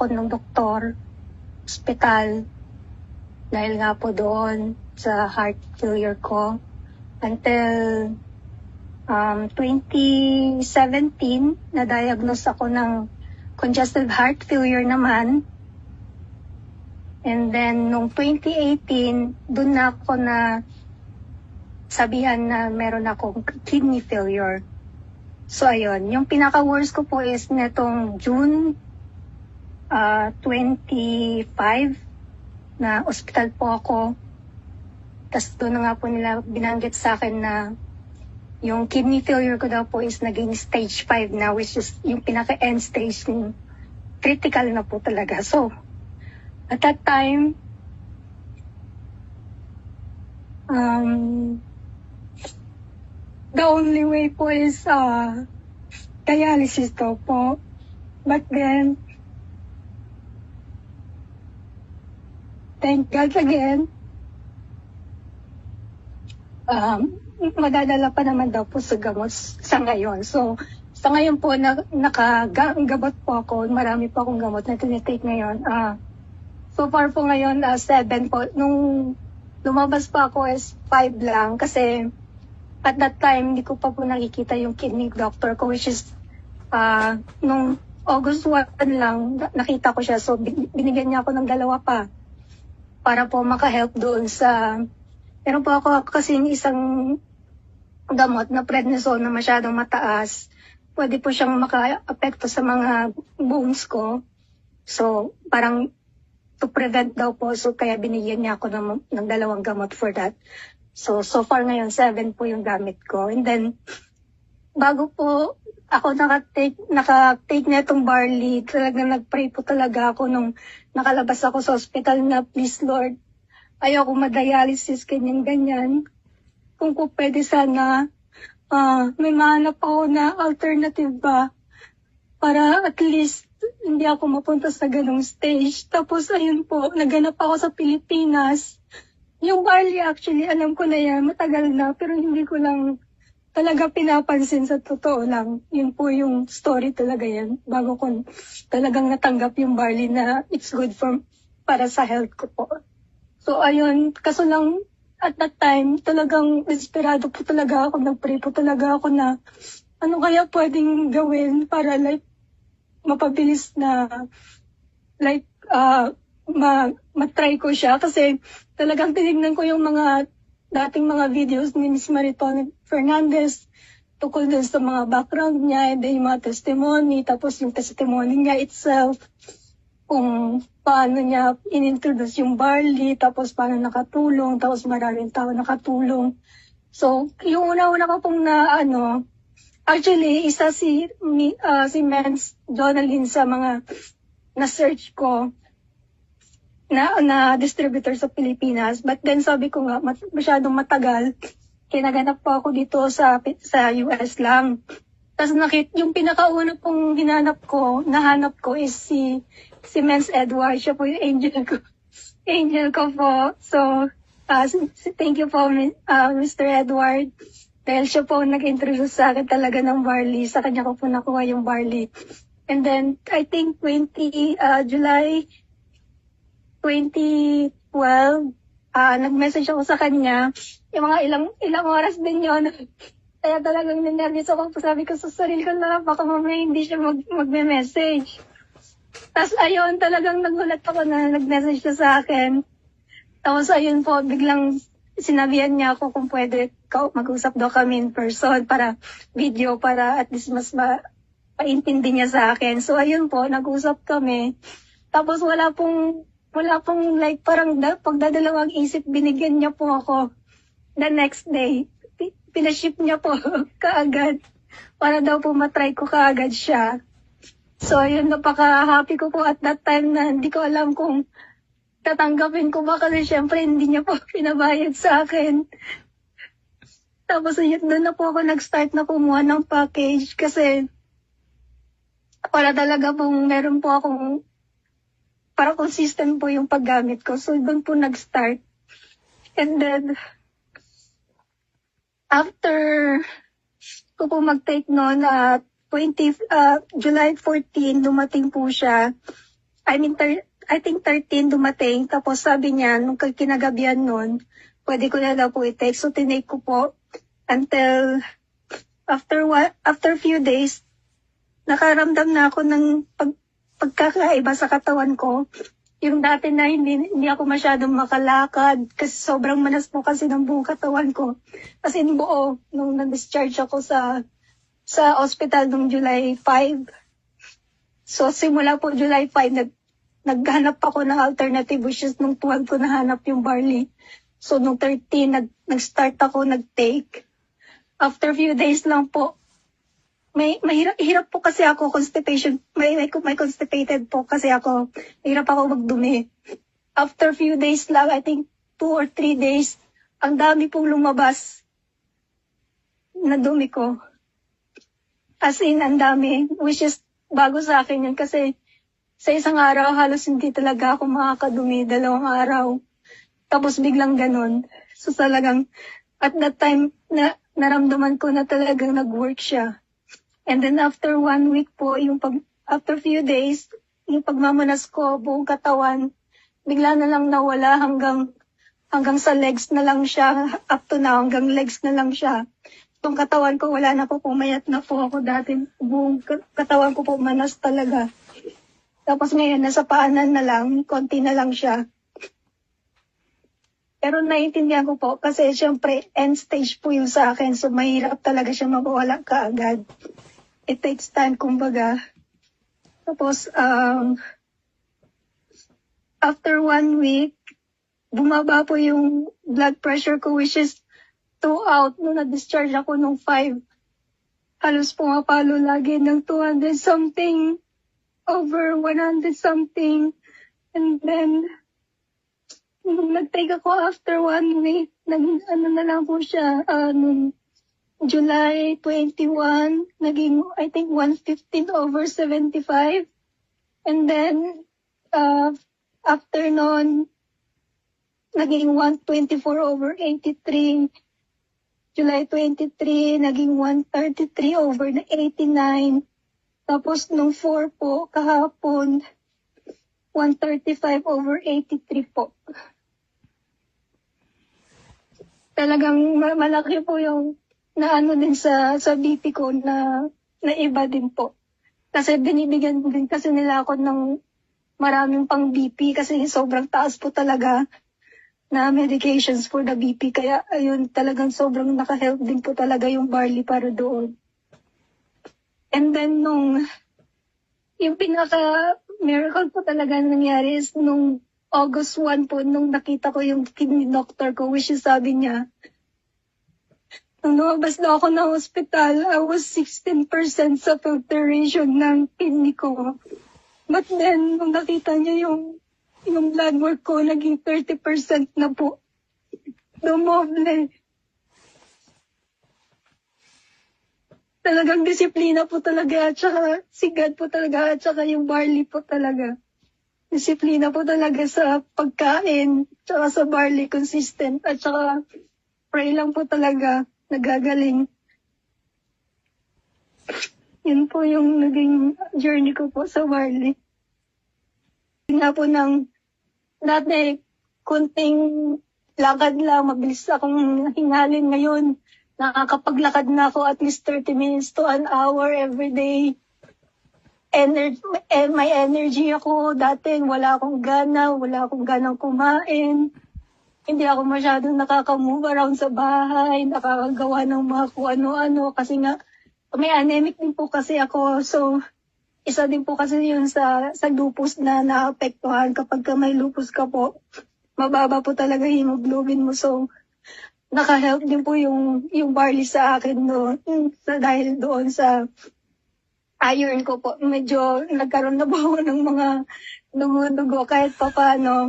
ako ng doktor, ospital, dahil nga po doon sa heart failure ko. Until 2017, na-diagnose ako ng congestive heart failure naman. And then, noong 2018, doon na ako na sabihan na meron akong kidney failure. So, ayun. Yung pinaka-worst ko po is netong June 25 na ospital po ako. Tapos doon na nga po nila binanggit sa akin na yung kidney failure ko daw po is naging stage 5 na, which is yung pinaka-end stage, critical na po talaga. So, at that time, the only way po is dialysis daw po. But then, thank God again, madadala pa naman daw po sa gamot sa ngayon. So, sa ngayon po, nakagabot po ako. Marami po akong gamot na tinitake ngayon. So far po ngayon, 7 po. Nung lumabas pa ako is 5 lang. Kasi at that time, hindi ko pa po nakikita yung kidney doctor ko, which is nung August 1 lang, nakita ko siya. So binigyan niya ako ng 2 pa para po maka-help doon sa... Meron po ako kasi isang gamot na prednisone na masyadong mataas. Pwede po siyang maka-apekto sa mga bones ko. So parang to prevent daw po. So kaya binigyan niya ako ng 2 gamot for that. So far ngayon, 7 po yung gamit ko. And then, bago po ako naka-take na itong barley, talagang nag-pray po talaga ako nung nakalabas ako sa hospital na, please Lord, ayoko ma-dialysis, ganyan. Kung po pwede sana, may mahanap ako na alternative ba para at least hindi ako mapunta sa ganong stage. Tapos ayun po, naganap ako sa Pilipinas. Yung barley actually, alam ko na yan, matagal na, pero hindi ko lang talaga pinapansin sa totoo lang. Yun po yung story talaga yan. Bago ko talagang natanggap yung barley na it's good para sa health ko po. So ayun, kaso lang at that time, talagang desperado po talaga ako, nag-pray po talaga ako na ano kaya pwedeng gawin para like mapabilis na like matry ko siya. Kasi talagang tinignan ko yung mga dating mga videos ni Miss Maritone Fernandez tungkol dun sa mga background niya, and yung mga testimony, tapos yung testimony niya itself, kung paano niya inintroduce yung barley, tapos paano nakatulong, tapos maraming tao nakatulong. So, yung una-una ko pong actually, isa si Mens Jonalyn sa mga na-search ko na distributor sa Pilipinas. But then sabi ko nga, masyadong matagal. Kinaganap po ako dito sa US lang. Tapos yung pinakauna pong nahanap ko is si Mens Edward. Siya po yung angel ko. Angel ko po. So, thank you po, Mr. Edward. Dahil siya po nag-introduce sa akin talaga ng barley. Sa kanya ko po nakuha yung barley. And then, I think July 2012, nag-message ako sa kanya. Yung mga ilang oras din yun. Kaya talagang ninervous ako. Sabi ko sa sarili ko na baka mamaya hindi siya magme-message. Tapos ayun, talagang nagulat ako na nag-message siya sa akin. Tapos ayun po, biglang sinabihan niya ako kung pwede mag-usap daw kami in person para video, para at least mas paintindi niya sa akin. So ayun po, nag-usap kami. Tapos wala pong like parang pagdadalawang isip, binigyan niya po ako the next day. Pinaship niya po kaagad para daw po matry ko kaagad siya. So yun, napaka-happy ko po at that time na hindi ko alam kung tatanggapin ko ba kasi syempre hindi niya po pinabayad sa akin. Tapos yun, doon na po ako nag-start na kumuha ng package kasi para talaga pong meron po akong para consistent po yung paggamit ko. So doon po nag-start. And then after ko po mag-take noon July 14, dumating po siya. I think 13 dumating. Tapos sabi niya, nung kinagabihan nun, pwede ko na daw po i-take. So tinake ko po until after few days, nakaramdam na ako ng pagkakaiba sa katawan ko. Yung dati na hindi ako masyadong makalakad kasi sobrang manas po kasi ng buong katawan ko. Kasi buo, nung na-discharge ako sa hospital nung July 5. So simula po July 5, naghanap ako ng alternative, which is nung 12 ko nahanap yung barley. So nung 13, nag-start ako, nag-take. After few days lang po, hirap po kasi ako, constipation, may constipated po kasi ako, hirap ako magdumi. After few days lang, I think 2 or 3 days, ang dami pong lumabas na dumi ko. As in, ang dami, which is bago sa akin yun kasi sa isang araw, halos hindi talaga ako makakadumi, 2 araw. Tapos biglang ganun. So talagang, at that time, naramdaman ko na talagang nag-work siya. And then after 1 week po, after few days, yung pagmamanas ko, buong katawan, bigla na lang nawala hanggang sa legs na lang siya. Up to now, hanggang legs na lang siya. Itong katawan ko, wala na po, pumayat na po ako dati. Buong katawan ko po manas talaga. Tapos ngayon, nasa paanan na lang, konti na lang siya. Pero naiintindihan ko po, kasi syempre, end stage po yung sa akin. So mahirap talaga siya mawala kaagad. It takes time, kumbaga. Tapos, after 1 week, bumaba po yung blood pressure ko, which is throughout, nung na-discharge ako nung 5, halos pumapalo lagi ng 200 something, over 100 something. And then, nung nag-take ako after 1 week, ano na lang po siya, nung July 21, naging, I think, 115 over 75. And then, after nun, naging 124 over 83. July 23, naging 133 over 89. Tapos, nung 4 po, kahapon, 135 over 83 po. Talagang malaki po yung na din sa BP ko na iba din po. Kasi binibigyan din kasi nila ako ng maraming pang BP kasi sobrang taas po talaga na medications for the BP. Kaya ayun, talagang sobrang naka-help din po talaga yung barley para doon. And then yung pinaka-miracle po talaga nangyari is nung August 1 po, nung nakita ko yung kidney doctor ko, which is sabi niya, nung lumabas na ako ng hospital, I was 16% sa filtration ng kidney ko. But then, nung nakita niya yung blood work ko, naging 30% na po. Dumoble. Talagang disiplina po talaga, at saka sigad po talaga, at saka yung barley po talaga. Disiplina po talaga sa pagkain, tsaka sa barley, consistent, at saka pray lang po talaga. Nagagaling. Yun po yung naging journey ko po sa barley. Nga po ng dati, kunting lakad lang, mabilis akong hingalin ngayon. Nakakapaglakad na ako at least 30 minutes to an hour every day. May energy ako. Dati wala akong ganang kumain. Hindi ako masyadong nakaka-move around sa bahay, nakakagawa ng mga kung ano-ano kasi nga may anemic din po kasi ako. So, isa din po kasi yun sa lupus na naapektuhan. Kapag may lupus ka po, mababa po talaga hemoglobin mo. So, naka-help din po yung barley sa akin doon. Dahil doon sa iron ko po, medyo nagkaroon na po ako ng mga dugo-dugo kahit pa paano.